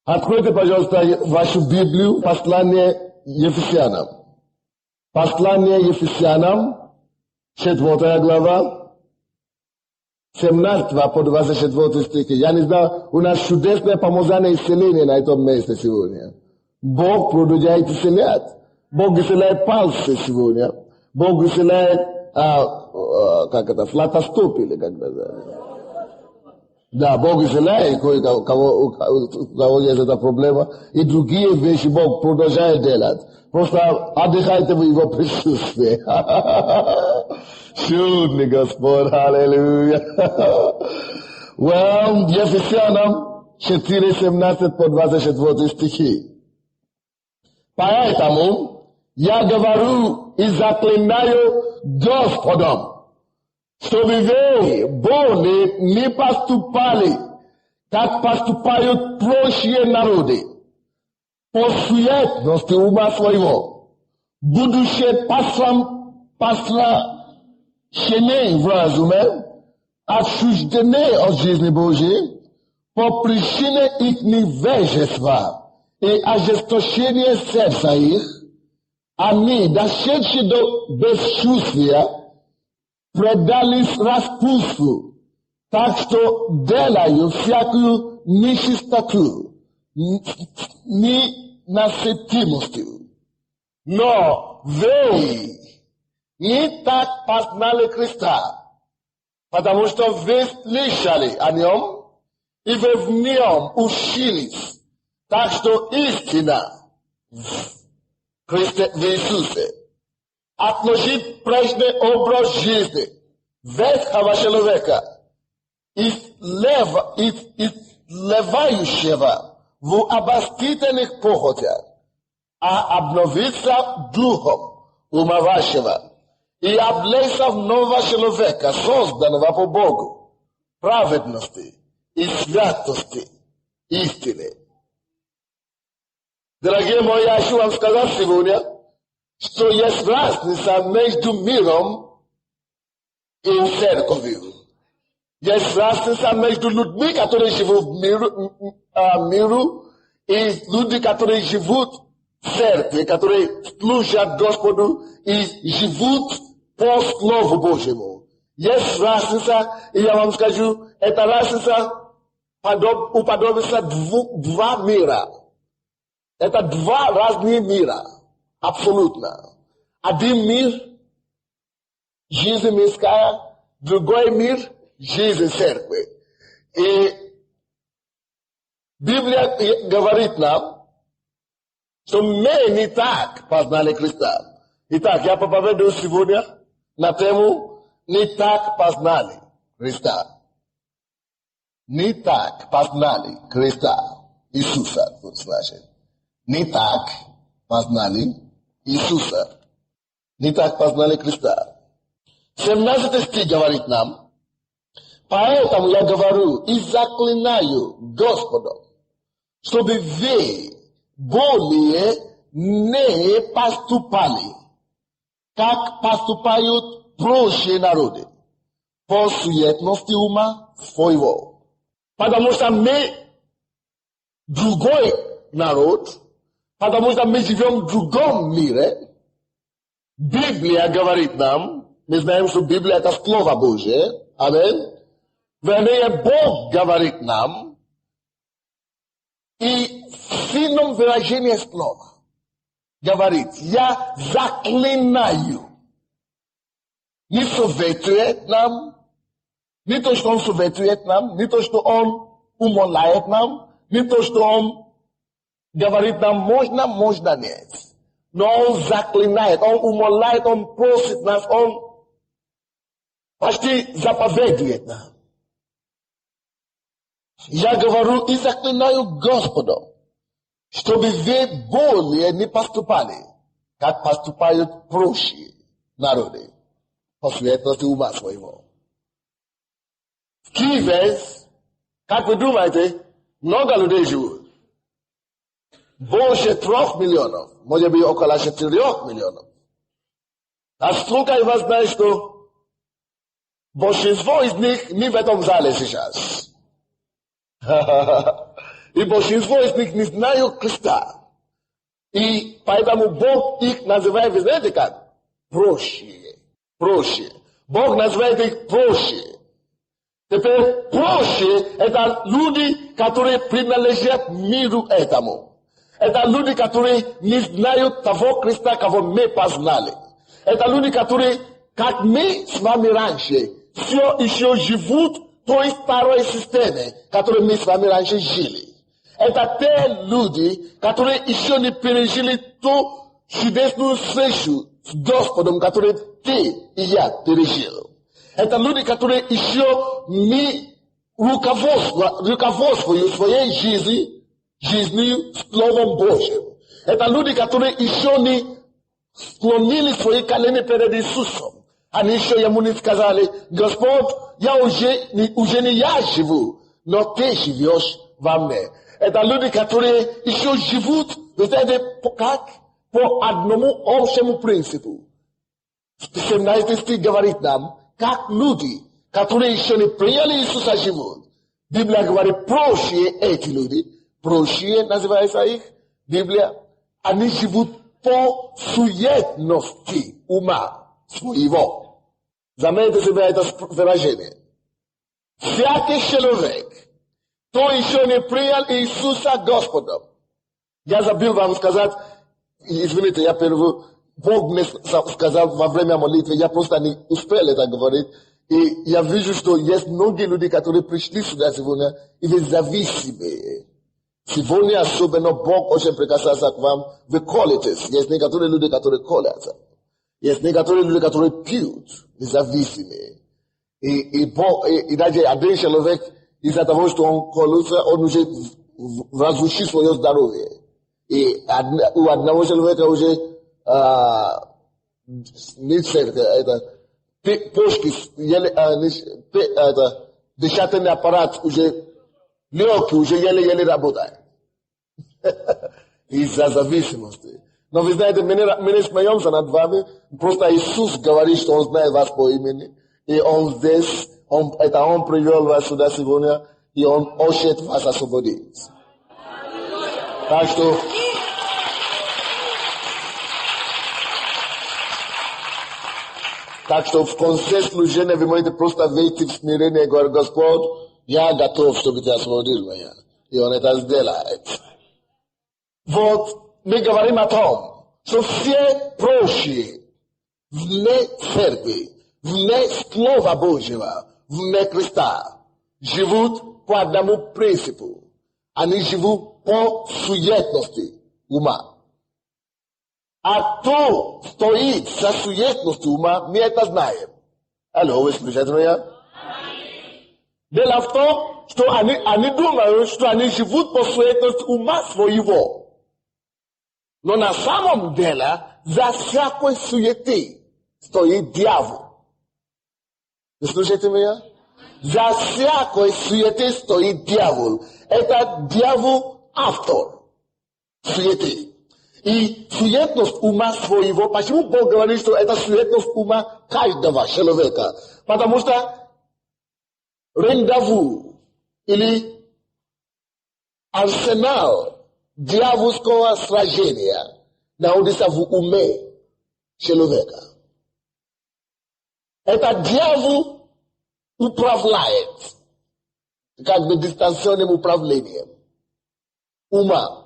Откройте, пожалуйста, вашу Библию, послание Ефесянам. Послание Ефесянам, 4 глава, 17 по 24 стихи. Я не знаю, у нас чудесное помазание исцеления на этом месте сегодня. Бог продолжает исцелять. Бог исцеляет пальцы сегодня. Бог исцеляет, флатостоп или как называется. Да, Бог исцеляет у кого есть эта проблема. И другие вещи Бог продолжает делать. Просто отдыхайте в Его присутствии. Чудный Господь, аллилуйя. Well, Ефесянам 4:17 по 24 стихи. Поэтому я говорю и заклинаю Господом, чтобы вы более не поступали, как поступают прочие народы, по суетности ума своего, будучи послащены в разуме, отчуждены от жизни Божьей, по причине их невежества и ожесточения сердца их, они, дошедшие до бесчувствия, предались распутству, так что делают всякую нечистоту, ненасытимостью. Но вы не так познали Христа, потому что вы слышали о Нем, и вы в Нем учились, так что истина в Христе, в Иисусе. Отложить прежний образ жизни ветхого человека, излевающего в обольстительных похотях, а обновиться духом ума вашего и облечься в нового человека, созданного по Богу, праведности и святости истины. Дорогие мои, я хочу вам сказать сегодня, что есть разница между миром и церковью. Есть разница между людьми, которые живут в миру, и людьми, которые живут в церкви, которые служат Господу и живут по Слову Божьему. Есть разница, и я вам скажу, эта разница уподобится два мира. Это два разных мира. Абсолютно. Один мир – жизнь мирская, другой мир – жизнь церкви. И Библия говорит нам, что мы не так познали Христа. Итак, я проповедую сегодня на тему «Не так познали Христа». Не так познали Христа, Иисуса, вот значит. Не так познали Иисуса. Не так познали Христа. 17 стих говорит нам, поэтому я говорю и заклинаю Господом, чтобы вы более не поступали, как поступают прочие народы, по суетности ума своего. Потому что мы другой народ, потому что мы живем в другом мире. Библия говорит нам, мы знаем, что Библия это Слово Божие, аминь. Вернее, Бог говорит нам, и в сильном выражении слова говорит, я заклинаю. Не советует нам, не то, что Он советует нам, не то, что Он умоляет нам, не то, что Он говорит нам, можно нет. Но Он заклинает, Он умоляет, Он просит нас, Он почти заповедует нам. Я говорю и заклинаю Господом, чтобы вы более не поступали, как поступают прочие народы, по суетности ума своего. В Киеве, как вы думаете, много людей живут. Больше 3 миллионов, может быть около 4 миллионов. А сколько из вас знает, что большинство из них не в этом зале сейчас? И большинство из них не знают Христа. И поэтому Бог их называет, вы знаете как? Проще. Бог называет их проще. Теперь проще – это люди, которые принадлежат миру этому. Это люди, которые не знают того Христа, кого мы познали. Это люди, которые, как мы с вами раньше, все еще живут в той старой системе, в которой мы с вами раньше жили. Это те люди, которые еще не пережили ту чудесную встречу с Господом, которую ты и я пережил. Это люди, которые еще не руководствуют своей жизнью Словом Божьим. Это люди, которые еще не склонили свои колени перед Иисусом. Они еще ему не сказали: Господь, я уже не я живу, но ты живешь во мне. Это люди, которые еще живут, вы знаете, как? По одному общему принципу. 17 стих говорит нам, как люди, которые еще не приняли Иисуса, живут. Библия говорит, проще эти люди, проще называется их, Библия, они живут по суетности ума своего. Заметьте себе это выражение. Всякий человек, кто еще не принял Иисуса Господом. Я забыл вам сказать, извините, я первую, Бог мне сказал во время молитвы, я просто не успел это говорить. И я вижу, что есть многие люди, которые пришли сюда сегодня, и вы зависимые. Сегодня особенно Бог очень прикасается к вам, вы колитесь. Есть некоторые люди, которые колятся. Есть некоторые люди, которые пьют, независимые. И даже один человек, из-за того, что он колется, он уже разрушил свое здоровье. И у одного человека уже почки, дыхательный аппарат уже легкий, уже еле-еле работает. Из-за зависимости. Но вы знаете, мы не смеемся над вами. Просто Иисус говорит, что Он знает вас по имени. И Он здесь, Он привел вас сюда сегодня, и Он хочет вас освободить. Так что в конце служения вы можете просто выйти в смирение и говорить: Господь, я готов, чтобы ты освободил меня. И Он это сделает. Вот мы говорим о том, что все прочие вне церкви, вне Слова Божьего, вне Христа, живут по одному принципу. Они живут по суетности ума. А кто стоит за суетностью ума, мы это знаем. Алло, вы слышите меня? Дело в том, что они думают, что они живут по суетности ума своего. Но на самом деле, за всякой суеты стоит дьявол. Вы слышите меня? За всякой суеты стоит дьявол. Это дьявол автор суеты. И суетность ума своего, почему Бог говорит, что это суетность ума каждого человека? Потому что рандеву или арсенал дьявольского сражения находится в уме человека. Это дьявол управляет, как бы дистанционным управлением умом.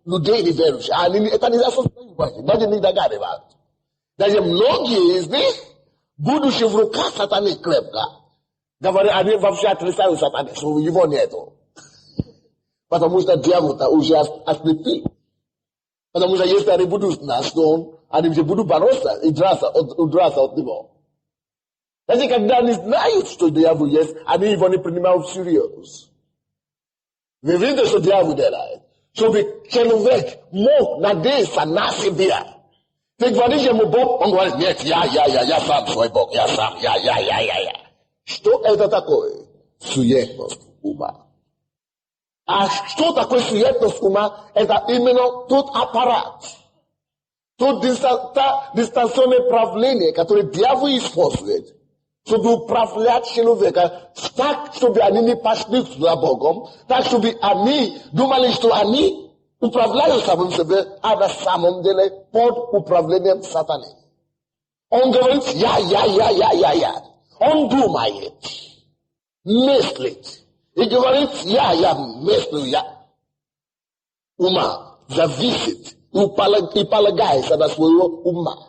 Людей неверующих. Это не осознают, даже не догадывают. Даже многие из них, будучи в руках сатаны крепко, говорят, они вообще отрицают сатаны, что его нету. Потому что дьявол-то уже ослепил. Потому что если они будут знать, что они уже будут бороться и драться от него. Даже когда они знают, что дьявол есть, они его не принимают всерьез. Вы видите, что дьявол делает? Чтобы человек мог надеяться на себя. Ты говоришь ему Бог, он говорит: нет, я сам свой Бог, я сам, я. Что это такое? Суетность ума. А что такое суетность ума? Это именно тот аппарат, тот дистанционное правление, которое дьявол использует, чтобы управлять человека, так, чтобы они не пошли за Богом, так, чтобы они думали, что они управляют самим себе, а на самом деле под управлением сатаны. Он говорит я. Он думает, мыслит. И говорит я мыслю, я. Ума зависит и полагается на своего ума.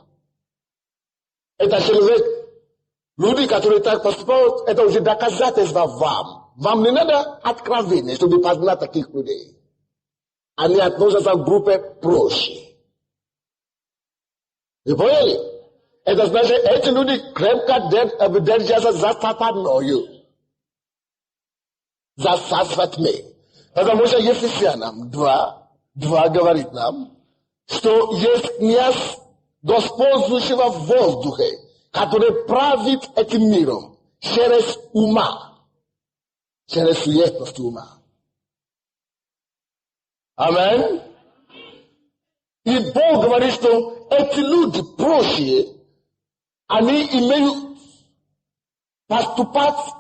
Это человек, люди, которые так поступают, это уже доказательство вам. Вам не надо откровения, чтобы познать таких людей. Они относятся к группе проще. Вы поняли? Это значит, эти люди крепко держатся за сатаною. За сатватьмой. Потому что Ефесянам 2 говорит нам, что есть князь, господствующего в воздухе, который правит этим миром через ума, через суетность ума. Аминь. И Бог говорит, что эти люди прочие, они имеют поступать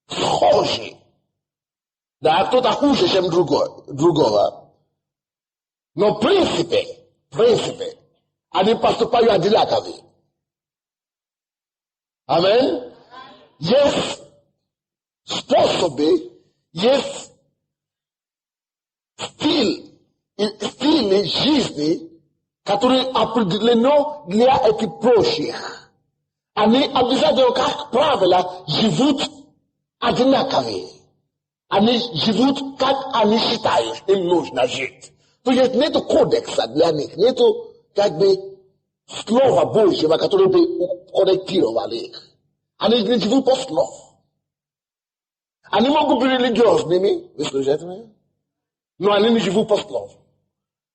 схожи. Да, кто-то хуже, чем другого. Но в принципе, они поступают одинаково. Аминь. Есть способы, есть стили жизни, которые определены для этих прочих. Они обязательно, как правило, живут одинаково. Они живут, как они считают, им нужно жить. То есть нету кодекса для них, нету как бы слова Божьего, которое бы корректировало их. Они не живут по слову. Они могут быть религиозными, вы слышите меня? Но они не живут по слову.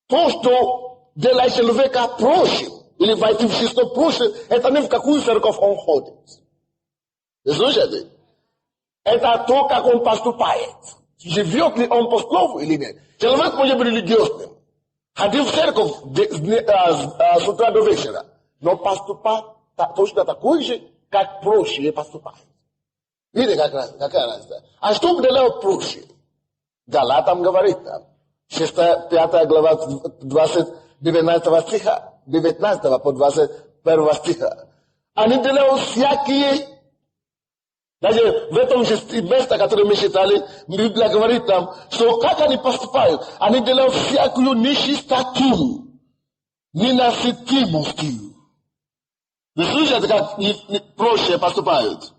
То, что делает человека прочим, или войти в число прочим, это не в какую церковь он ходит. Вы слышите? Это то, как он поступает. Живет ли он по слову или нет. Человек может быть религиозным. Ходил в церковь с утра до вечера. Но поступать точно такой же, как прочие поступают. Видите, какая разница? А что делают прочие? Галатам говорит там. 5 глава 19 стиха. 19 по 21 стиха. Они делают всякие. Даже в этом же месте, которое мы читали, Библия говорит нам, что как они поступают, они делают всякую нечистоту, ненасытимостью. Вы слышите, как проще поступают?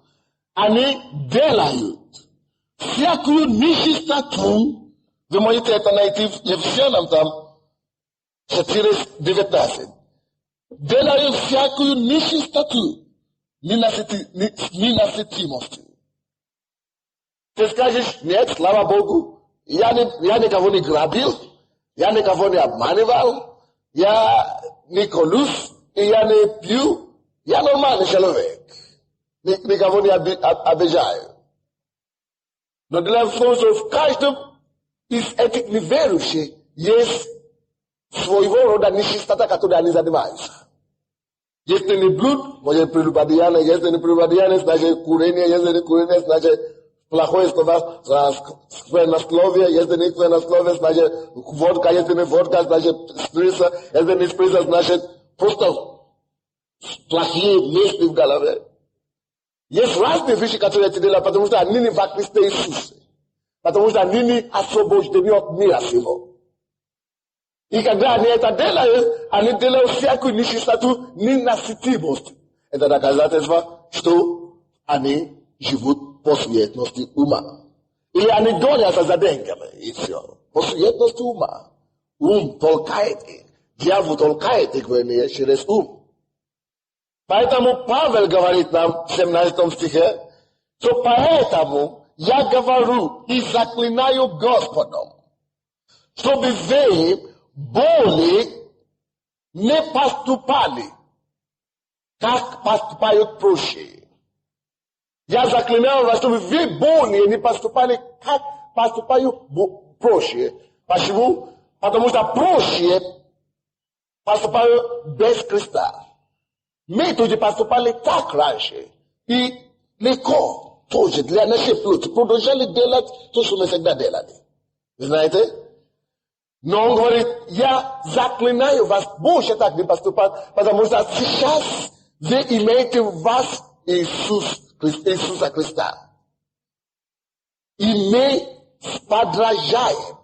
Они делают всякую нечистоту, вы можете это найти в Ефесянам там, 4:19. Делают всякую нечистоту, ненасытимостью. Ты скажешь, нет, слава Богу, я никого не грабил, я никого не обманывал, я не колюсь, и я не пью, я нормальный человек, никого не обижаю. Но для того, что в каждом из этих неверующих есть своего рода нечистота, которой они занимаются. Если не блуд, может прелюбодеяние, если не прелюбодеяние, значит курение, если не курение, значит плохое сквернословие, если не сквернословие, значит водка, если не водка, значит сприса, если не сприса, значит просто плохие мысли в голове. Есть разные вещи, которые эти делают, потому что они не во Христе Иисусе, потому что они не освобождены от мира сего. И когда они это делают, они делают всякую нечистоту, ненасытимость. Это доказательство, что они живут по суетности ума. И они гонятся за деньгами, и все. По суетности ума. Ум толкает их. Дьявол толкает их через ум. Поэтому Павел говорит нам в 17 стихе, что поэтому я говорю и заклинаю Господом, чтобы вы более не поступали, как поступают прочие. Я заклинаю вас, чтобы вы более не поступали, как поступают прочие. Почему? Потому что прочие поступают без Христа. Мы тут поступали так раньше. И Liko тоже для нашей плоти продолжали делать то, что мы всегда делали. Вы знаете? Но он говорит, я заклинаю вас больше так не поступать, потому что сейчас вы имеете в вас Иисуса Христа. И мы подражаем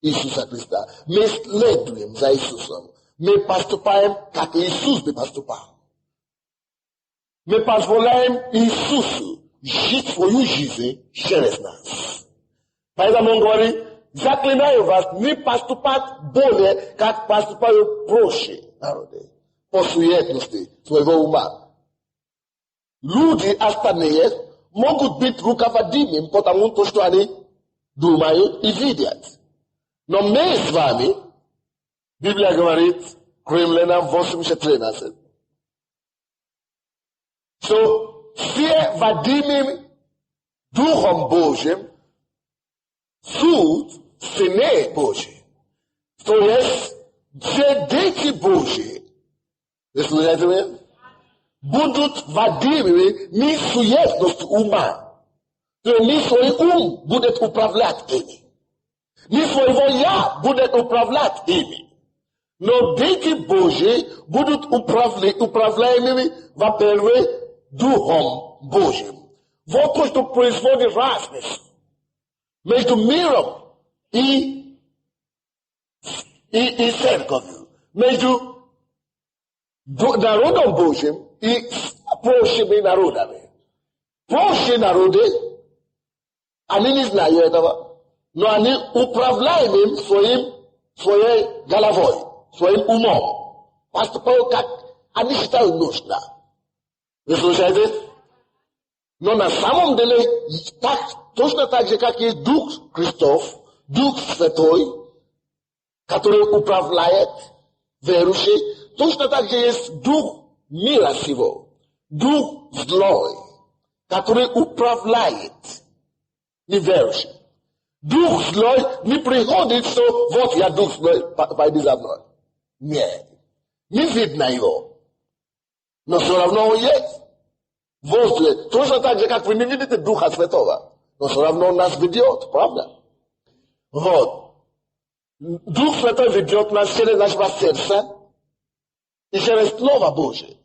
Иисуса Христа. Мы следуем за Иисусом. Мы поступаем, как Иисус бы поступал. Мы позволяем Иисусу жить свою жизнь через нас. Поэтому он говорит, заклинаю вас не поступать более, как поступают прочие народы, по суетности своего ума. Люди остальные могут быть руководимыми потому, что они думают и видят. Но мы с вами, Библия говорит, Римлянам 8:13, что все водимым Духом Божьим суд сыны Божьи. То есть, все дети Божьи, вы слышите меня, будут водимыми не суетностью ума. То есть, не свой ум будет управлять ими. Не своего я будет управлять ими. Но дети Божьи будут управляемыми, во-первых, Духом Божьим. Вот то, что производит разницу между миром и церковью, между народом Божьим и прочими народами. Прочие народы, они не знают этого, но они управляемы своей головой, своим умом. Поступают, как они считают нужно. Вы слушаете? Но на самом деле, точно так же, как есть Дух Христов, Дух Святой, который управляет верующих, точно так же есть Дух мира сего, Дух злой, который управляет неверующим. Дух злой не приходит, что вот я Дух злой, пойди за мной. Нет, не видно его, но все равно он есть. Возле, точно так же, как вы не видите Духа Святого, но все равно он нас ведет, правда? Вот. Дух Святой ведет нас через нашего сердца и через Слово Божие.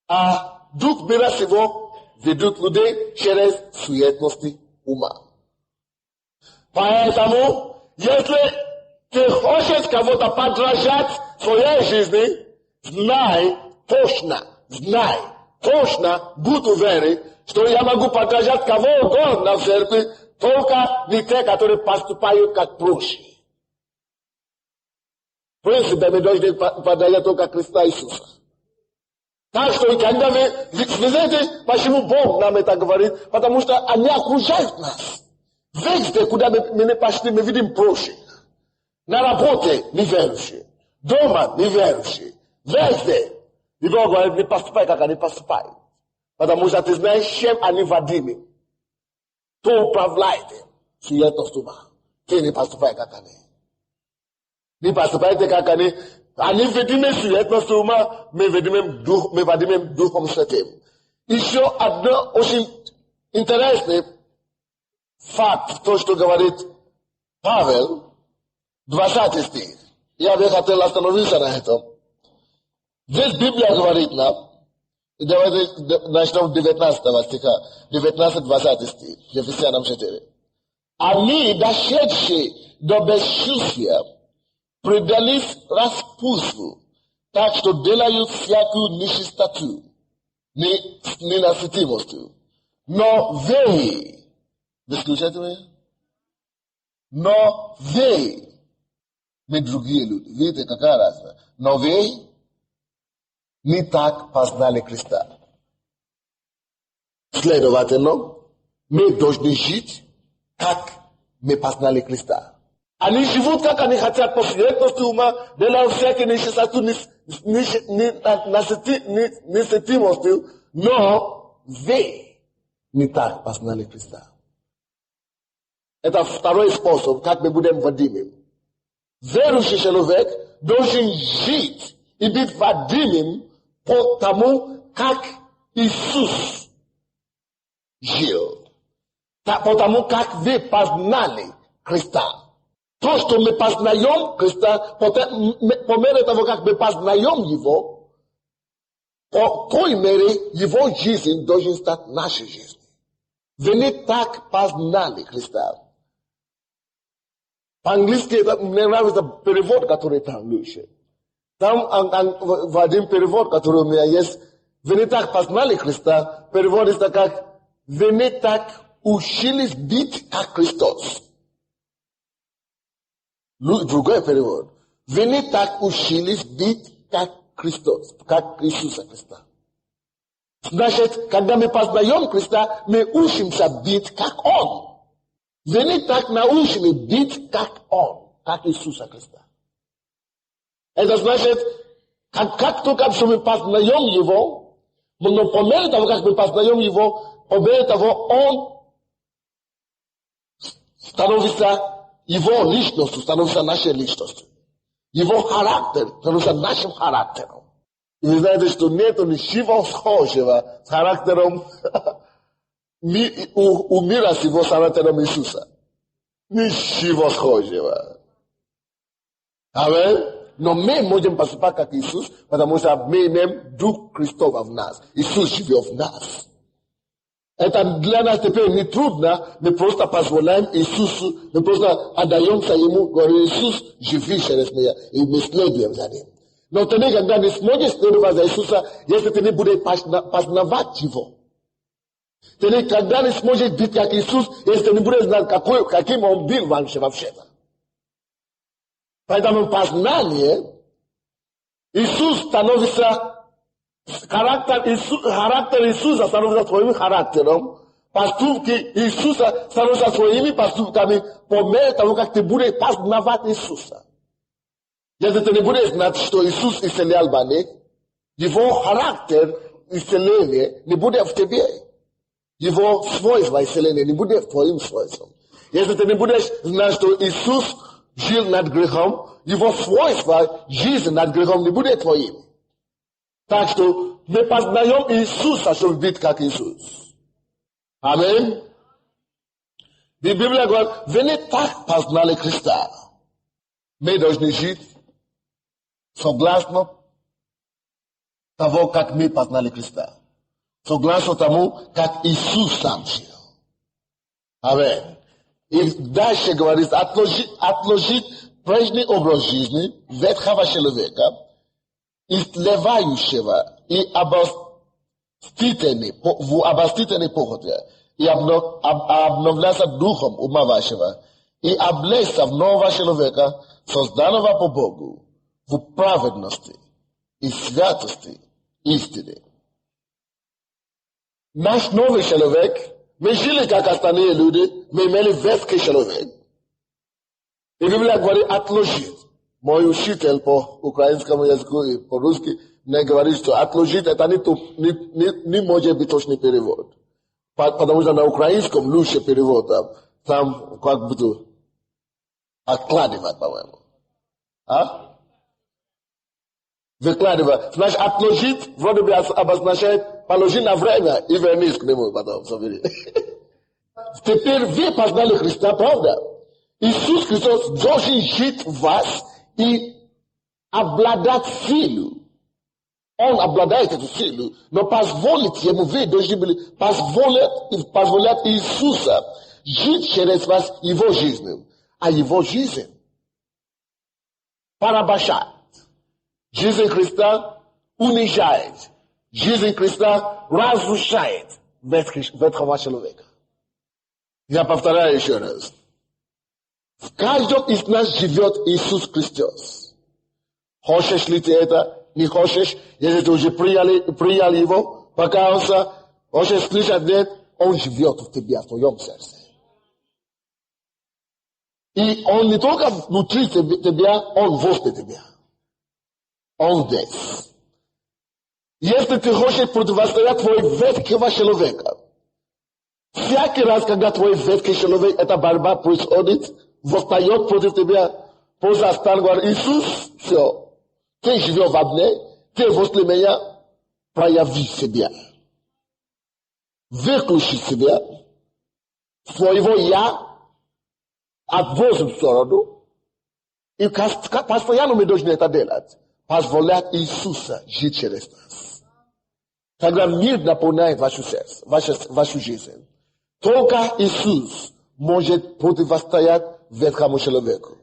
А Дух мира сего ведет людей через суетности ума. Поэтому, если ты хочешь кого-то подражать в своей жизни, знай, точно, будь уверен, что я могу подражать кого угодно в церкви, только не те, которые поступают как прочие. В принципе, мы должны подражать только Христа Иисуса. Так что, когда вы знаете, почему Бог нам это говорит? Потому что они окружают нас. Везде, куда мы не пошли, мы видим прочих. На работе неверующие, дома неверующие, везде. И Бог говорит, не поступай, как они поступают. Потому что ты знаешь, чем они водимы. Кто управляет им? Суетность ума. Ты не поступай, как они. Не поступайте, как они. Они водимы суетностью ума, мы водимы Духом Святым. Еще одно очень интересный факт, то, что говорит Павел, 20 стих. Я бы хотел остановиться на этом. Здесь Библия говорит нам, давайте начнем 19 стиха, 19-20 стих, Ефесянам 4. Они, дошедшие до бесчувствия, предались распутству, так что делают всякую нечистоту, ненасытимостью. Но вы слушаете меня? Но вы, не другие люди, видите, какая разница? Но вы не так познали Христа. Следовательно, мы должны жить, как мы познали Христа. Они живут, как они хотят, по суетности ума, делают всякие нечистоту, несытимостью, но вы не так познали Христа. Это второй способ, как мы будем водимым. Верующий человек должен жить и быть водимым по тому, как Иисус жил. Потому как вы познали Христа. То, что мы познаем Христа, по мере того, как мы познаем Его, по той мере Его жизнь должен стать нашей жизнью. Вы не так познали Христа. По-английски мне нравится перевод, который там лучше. Там в один перевод, который у меня есть, вы не так познали Христа, переводится как вы не так учились быть как Христос. Другой перевод. Вы не так учились быть как Христос, как Иисуса Христа. Значит, когда мы познаем Христа, мы учимся быть как Он. Вы не так научены быть как Он, как Иисуса Христа. Это значит, как только что мы познаем Его, но по мере того, как мы познаем Его, по мере того, Он становится Его личностью, становится нашей личностью. Его характер становится нашим характером. И вы знаете, что нет ничего схожего с характером у мира с его характером Иисуса. Ничего схожего. Аминь. Но мы можем поступать как Иисус, потому что мы имеем Дух Христова в нас. Иисус живет в нас. Это для нас теперь не трудно, мы просто позволяем Иисусу, мы просто отдаемся Ему, говорим, Иисус, живи через меня, и мы следуем за Ним. Но ты никогда не сможешь следовать за Иисуса, если ты не будешь познавать Его. Ты никогда не сможешь быть как Иисус, если ты не будешь знать, каким Он был вообще-то. Поэтому познание, Иисус становится, характер Иисуса становится твоим характером, поступки Иисуса становятся твоими поступками по мере того, как ты будешь познавать Иисуса. Если ты не будешь знать, что Иисус исцелял больных, Его характер исцеления не будет в тебе. Его свойства исцеления не будет твоим свойством. Если ты не будешь знать, что Иисус жил над грехом, Его свойства жизни над грехом не будет твоим. Так что мы познаем Иисуса, чтобы быть как Иисус. Аминь. Библия говорит, вы не так познали Христа. Мы должны жить согласно того, как мы познали Христа. Согласно тому, как Иисус сам жил. Аминь. И дальше говорит, отложить прежний образ жизни ветхого человека, истлевающего и обостительной похоти, и обновляться духом ума вашего, и облечься в нового человека, созданного по Богу, в праведности и святости истины. Наш новый человек, мы жили как остальные люди, мы имели ветхий человек. И Библия говорит отложить. Мой учитель по украинскому языку и по-русски мне говорит, что отложить это не может быть точный перевод. Потому что на украинском лучше перевод. Там как будто откладывать, по-моему. А? Выкладывать. Значит, отложить вроде бы обозначает положить на время и вернись к нему потом. Теперь вы познали Христа, правда? Иисус Христос должен жить в вас и обладать силой. Он обладает эту силу, но позволить Ему, вы должны были позволять Иисуса жить через вас Его жизнью. А Его жизнь порабощает. Жизнь Христа унижает. Жизнь Христа разрушает ветхого человека. Я повторяю еще раз. В каждом из нас живет Иисус Христос. Хочешь ли ты это? Не хочешь? Если ты уже принял Его, покаялся, хочешь слышать, нет, Он живет в тебе, в твоем сердце. И Он не только внутри тебя, Он возле тебя. Он здесь. Если ты хочешь противостоять твоего ветхого человека, всякий раз, когда твой ветхий человек, эта борьба происходит, восстает против тебя, просто останется, говорит, Иисус, все, ты живешь во мне, ты возле меня, прояви себя. выключить себя, своего «я», отбросить в сторону, и постоянно мы должны это делать. Позволять Иисуса жить через нас. Тогда мир наполняет вашу сердце, вашу жизнь. Только Иисус может противостоять ветхому человеку.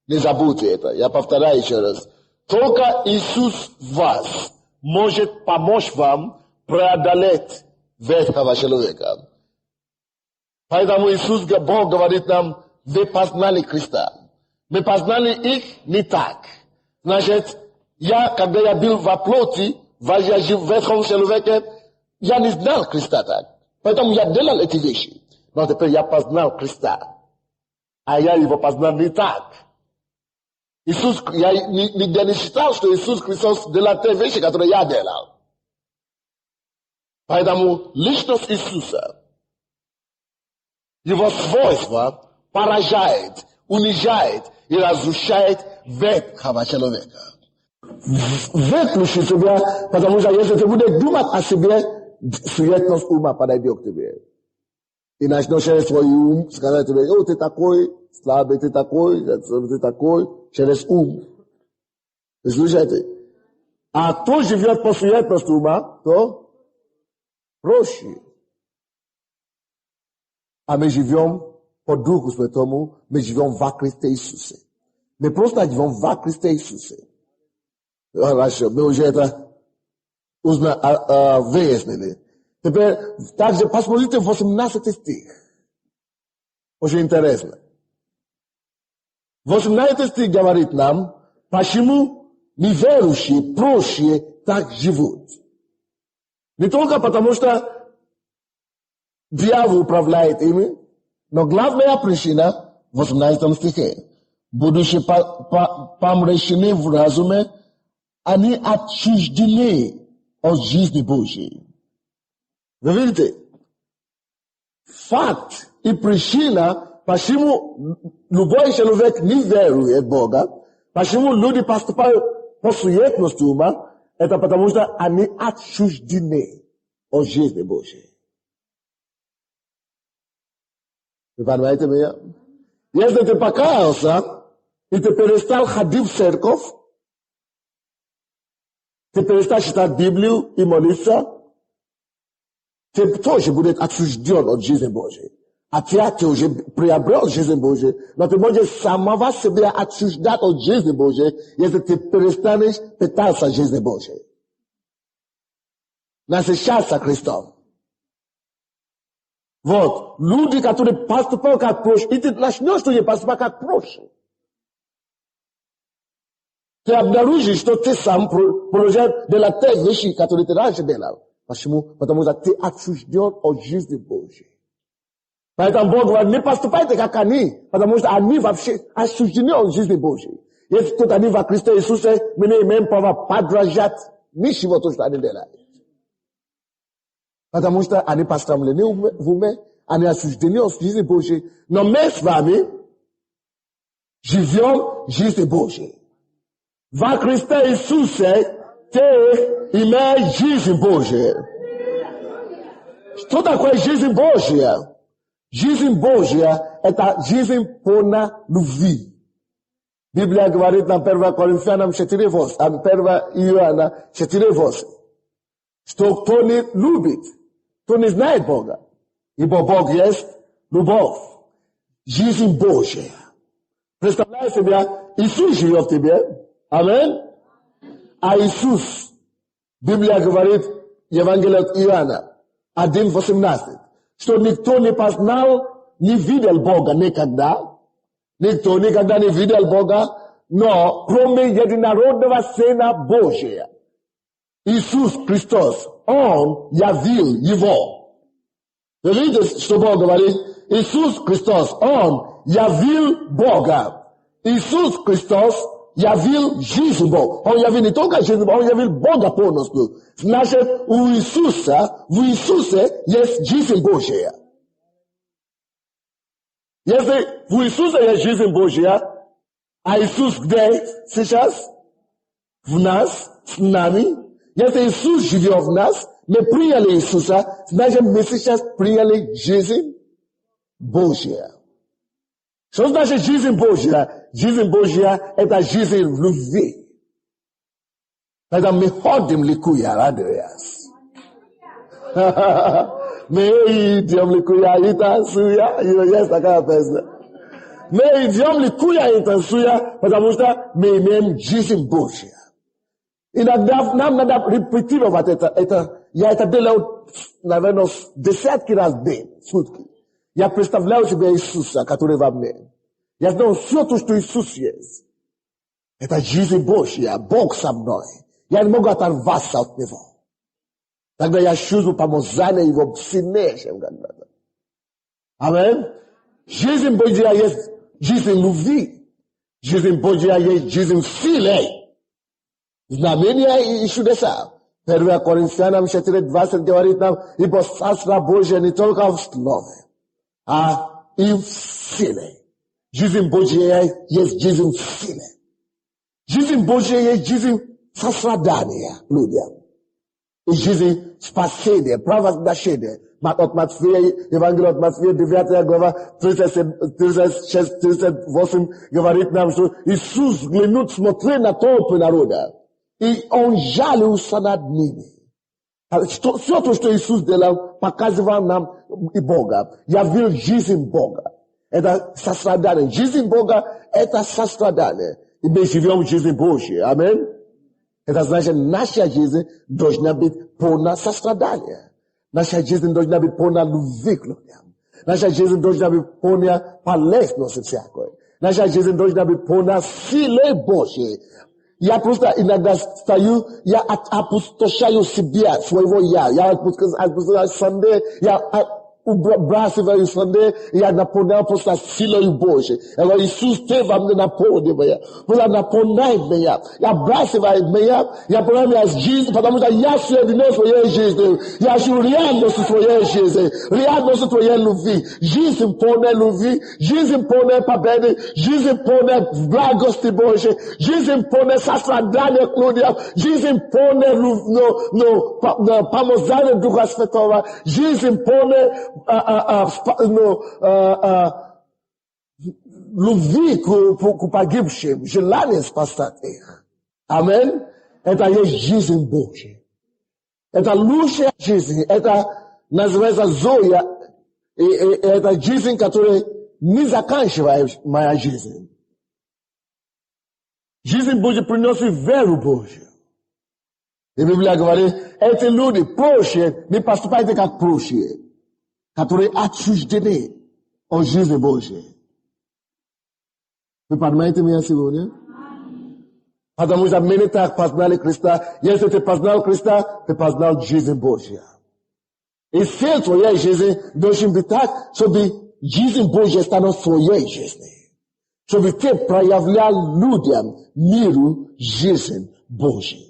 Не забудьте это. Я повторяю еще раз. Только Иисус в вас может помочь вам преодолеть ветхого человека. Поэтому Иисус, Бог говорит нам, вы познали Христа. Мы познали их не так. Значит, когда я был во плоти, я жил в ветхом человеке, я не знал Христа так. Поэтому я делал эти вещи. Но теперь я познал Христа. А я его познал не так. Я нигде не считал, что Иисус Христос делал те вещи, которые я делал. Поэтому личность Иисуса, его свойства поражает, унижает и разрушает ветхого человека. Выключи себя, потому что если ты будешь думать о себе, суетность ума подойдет к тебе. И начнешь через свой ум сказать тебе, о, ты такой слабый, ты такой, через ум. Вы слушаете? А кто живет по суетности ума, то проще. А мы живем по Духу Святому, мы живем во Христе Иисусе. Мы просто живем во Христе Иисусе. Хорошо, мы уже это выяснили. Теперь, также посмотрите 18 стих. Очень интересно. 18 стих говорит нам, почему неверующие, прочие так живут. Не только потому, что дьявол управляет ими, но главная причина в 18 стихе. Будучи помрачены в разуме, они отчуждены от жизни Божьей. Вы видите? Факт и причина, почему любой человек не верует в Бога, почему люди поступают по суетности ума, это потому что они отчуждены от жизни Божьей. Вы понимаете меня? Если ты покаялся, и ты перестал ходить в церковь, ты перестал читать Библию и молиться, ты тоже будешь отчужден от жизни Божьей. А ты уже приобрел жизнь Божью, но ты можешь самого себя отчуждать от жизни Божьей, если ты перестанешь питаться жизни Божьей. Насыщаться Христом. Вот. Люди, которые поступают как проще, и ты начнешь что поступать как проще. Ты обнаружишь, что ты сам продолжаешь делать те вещи, которые ты раньше делал. Почему? Потому что ты отчужден от жизни Божьей. Поэтому Бог говорит, не поступайте как они, потому что они вообще отчуждены от жизни Божьей. Если кто-то не во Христе Иисусе, мы не имеем права подражать ничего, то, что они делают. Потому что они пострамлены в уме, они отчуждены от жизни Божьей. Но мы с вами живем жизнью Божьей. Во Христе Иисусе ты имеешь жизнь Божия. Что такое жизнь Божья? Жизнь Божья – это жизнь полна любви. Библия говорит нам 1 Коринфянам 4:8, 1 Иоанна 4:8, что кто не любит, кто не знает Бога, ибо Бог есть любовь. Жизнь Божья. Представляй себе, Иисус живет в тебе. Аминь. А Иисус, Библия говорит, Евангелие от Иоанна 1:18, что никто не познал, не видел Бога никогда. Никто никогда не видел Бога, но кроме единородного Сына Божия, Иисус Христос, Он явил Его. Вы видите, что Бог говорит? Иисус Христос, Он явил Бога. Иисус Христос явил жизнь Бога. Он явил не только жизнь Бога, Он явил Бога полностью. Значит, в Иисусе есть жизнь Божья. Если в Иисусе есть жизнь Божья, а Иисус где сейчас? В нас, с нами. Este Iisus živio v nas, me prijali Isusa, znači mi сейчас prijali жизнь Божия. Что значит жизнь Божья? Жизнь Божья – это жизнь в любви. Это мы ходим, ликуя, радуясь. Мы идем, ликуя, и танцуя. Есть такая песня. Мы идем, ликуя, и танцуя, потому что мы имеем жизнь Божья. Иногда нам надо репетировать это. Я это делал, наверное, десятки раз в день, в сутки. Я представляю себе Иисуса, который во мне. Я знаю все то, что Иисус есть. Это жизнь Божья, Бог со мной. Я не могу оторваться от Него. Тогда я чувствую помазание Его сильнее, чем когда-то. Аминь. Жизнь Божья есть жизнь любви. Жизнь Божья есть жизнь силы. Знамения и чудеса. 1 Коринфянам 4:20 говорит нам, ибо Царство Божие не только в слове, а и в силе. Жизнь Божья есть жизнь в силе. Жизнь Божья есть жизнь сострадания людям. И жизнь спасения, провозглашения. От Матфея, Евангелие от Матфея, 9 глава, 36-38 говорит нам, что Иисус взглянул, смотрел на толпы народа. И Он жалился над ними. Все то, что Иисус делал, показывал нам и Бога. Явил жизнь Бога. Это сострадание. Жизнь Бога – это сострадание. И мы живем в жизни Божьей. Аминь. Это значит, наша жизнь должна быть полна сострадания. Наша жизнь должна быть полна любви к людям. Наша жизнь должна быть полна полезности всякой. Наша жизнь должна быть полна силы Божьей. Я просто иногда стою, я опустошаю себя, своего я. Я опустошаю Sunday, я убрасываю Sunday, я наполняю просто силой Божьей. Я говорю, Иисус, Ты во мне наполни меня. Просто наполняй меня. Я бросаю меня, я понимаю жизнь, потому что я соединен своей жизнью. Я ищу реальность своей жизни, реальность твоей любви. Жизнь полная любви, жизнь полная победы, жизнь полная благости Божьей, жизнь полная сострадания к людям, жизнь полная помазания Духа Святого, жизнь полная любви к погибшим, желание спасать их. Аминь. Это есть жизнь Божья. Это лучшая жизнь. Это называется Зоя. И это жизнь, которая не заканчивает моя жизнь. Жизнь Божья приносит веру Божью. И Библия говорит, эти люди прочие, не поступайте как прочие, которые отчуждены от жизни Божьей. Вы понимаете меня сегодня? Потому что мы не так познали Христа. Если ты познал Христа, ты познал жизнь Божью. И цель твоей жизни должен быть так, чтобы жизнь Божья стала своей жизнью. Чтобы ты проявлял людям, миру, жизнь Божью.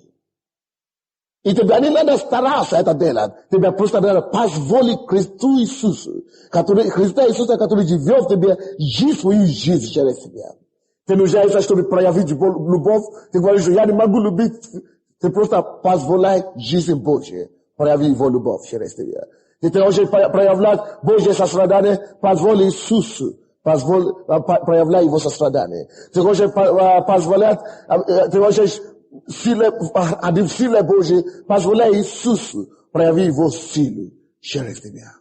И тебе не надо стараться это делать. Тебе просто надо позволить Христу Иисусу, Христа Иисуса, который живет в тебе, жить свою жизнь через тебя. Ты нуждаешься, чтобы проявить любовь. Ты говоришь, что я не могу любить. Ты просто позволяй жизнь Божью проявить его любовь через тебя. Ты хочешь проявлять Божье сострадание, позволь Иисусу проявлять его сострадание. Ты хочешь позволять, ты хочешь силе Божьей, позволяй Иисусу проявить его силу через тебя.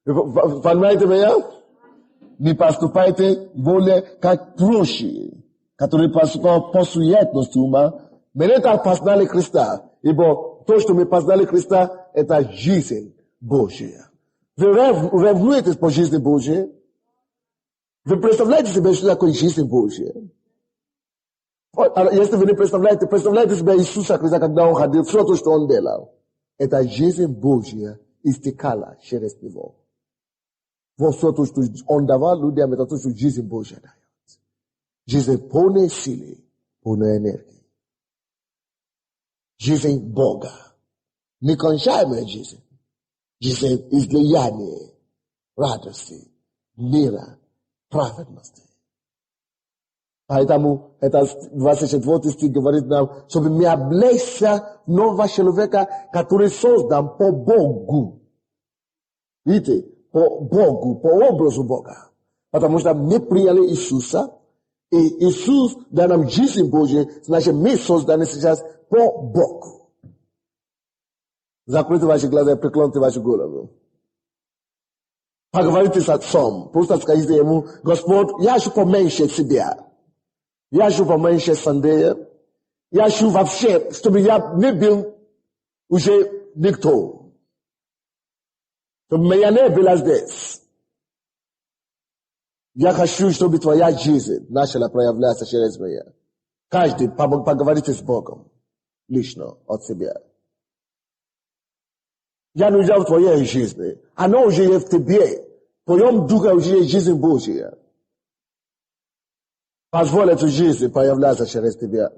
Понимаете меня? Не поступайте более как прочие, которые поступают по суетности ума. Мы не так познали Христа, ибо то, что мы познали Христа, это жизнь Божья. Вы ревнуетесь по жизни Божьей? Вы представляете себе, что такое жизнь Божья? Если вы не представляете, представляете себе Иисуса Христа, когда Он ходил, все то, что Он делал. Это жизнь Божья истекала через Него. Вот все то, что Он давал людям, это то, что жизнь Божья дает. Жизнь полной силы, полной энергии. Жизнь Бога. Некончаемая жизнь. Жизнь излияния, радости, мира, праведности. Поэтому это 24 стих говорит нам, чтобы мы облечься нового человека, который создан по Богу. Видите, по Богу, по образу Бога. Потому что мы приняли Иисуса, и Иисус дал нам жизнь Божию, значит мы созданы сейчас по Богу. Закройте ваши глаза и преклоните вашу голову. Поговорите с Отцом. Просто скажите Ему: Господь, я хочу поменьшить себя. Я хочу поменьше Андрея. Я хочу вообще, чтобы я не был уже никто. Чтобы меня не было здесь. Я хочу, чтобы твоя жизнь начала проявляться через меня. Каждый поговорите с Богом. Лично от себя. Я нуждаюсь в твоей жизни. Оно уже есть в тебе. В твоем духе уже есть жизнь Божья. Позволь эту жизнь появляться через тебя.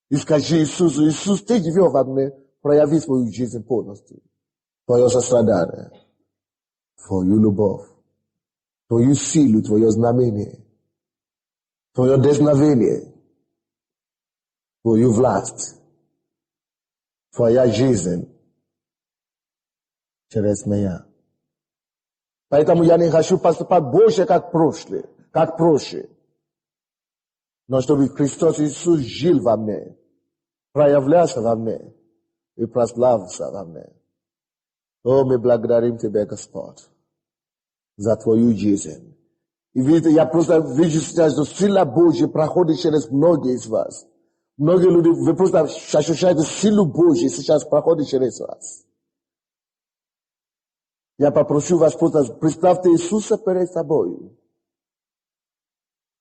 И скажи Иисусу: Иисус, ты живешь во мне, прояви свою жизнь полностью. Твое сострадание, твою любовь, твою силу, твое знамение, твое дерзновение, твою власть, твоя жизнь через меня. Поэтому я не хочу поступать больше, как проще. Но чтобы Христос Иисус жил во мне, проявлялся во мне и прославился во мне. О, мы благодарим Тебя, Господь, за Твою жизнь. И видите, я просто вижу сейчас, что сила Божья проходит через многие из вас. Многие люди, вы просто ощущаете силу Божью сейчас проходит через вас. Я попрошу вас просто, представьте Иисуса перед собой.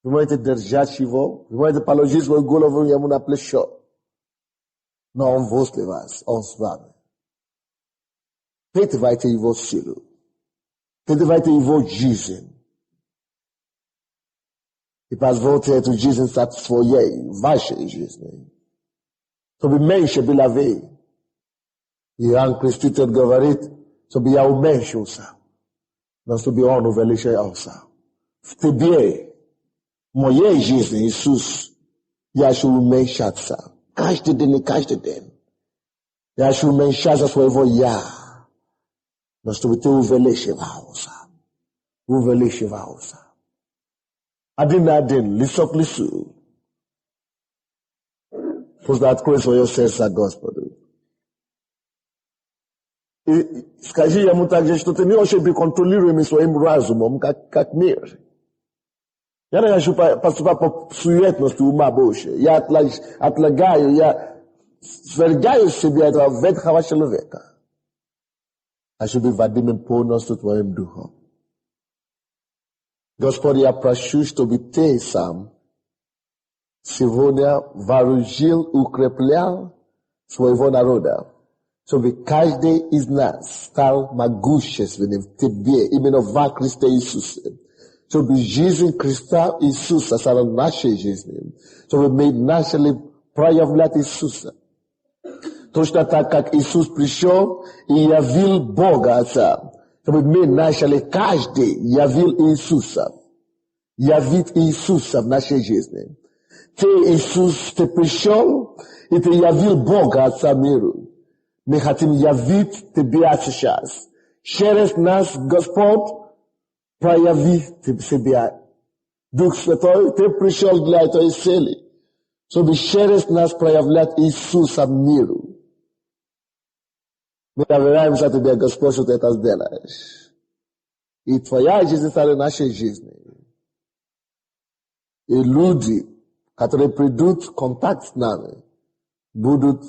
Вы можете держать его, вы можете положить свою голову ему на плечо. Но он возле вас, он с вами. Впитывайте его силу. Впитывайте его жизнь. И позвольте эту жизнь стать своей, вашей жизнью. Чтобы меньше было вы. Иоанн Креститель говорит, чтобы я уменьшился, но чтобы он увеличился. В тебе, в моей жизни, Иисус, я хочу уменьшаться. Каждый день и каждый день. Я хочу уменьшаться своего «я». Но чтобы ты увеличивался. Один на один, лицо к лицу. Просто открой свое сердце Господу. И скажи ему также, что ты не очень быть контролируемый своим разумом, как мир. Я не хочу поступать по суетности ума Божия. Я отлагаю, я свергаю себе этого ветхого человека. Хочу быть водимым полностью Твоим Духом. Господь, я прошу, чтобы Ты сам сегодня вооружил, укреплял своего народа, чтобы каждый из нас стал могущественным в Тебе, именно во Христе Иисусе. Чтобы жизнь Христа Иисуса стала нашей жизнью, чтобы мы начали проявлять Иисуса. Точно так, как Иисус пришел и явил Бога Отца, чтобы мы начали каждый явил Иисуса. Явить Иисуса в нашей жизни. Ты, Иисус, ты пришел и ты явил Бога Отца миру. Мы хотим явить Тебя сейчас. Через нас, Господь, прояви себя. Дух Святой, ты пришел для этой цели, чтобы через нас проявлять Иисуса миру. Мы доверяемся Тебе, Господь, что Ты это сделаешь. И Твоя жизнь стала нашей жизнью. И люди, которые придут в контакт с нами, будут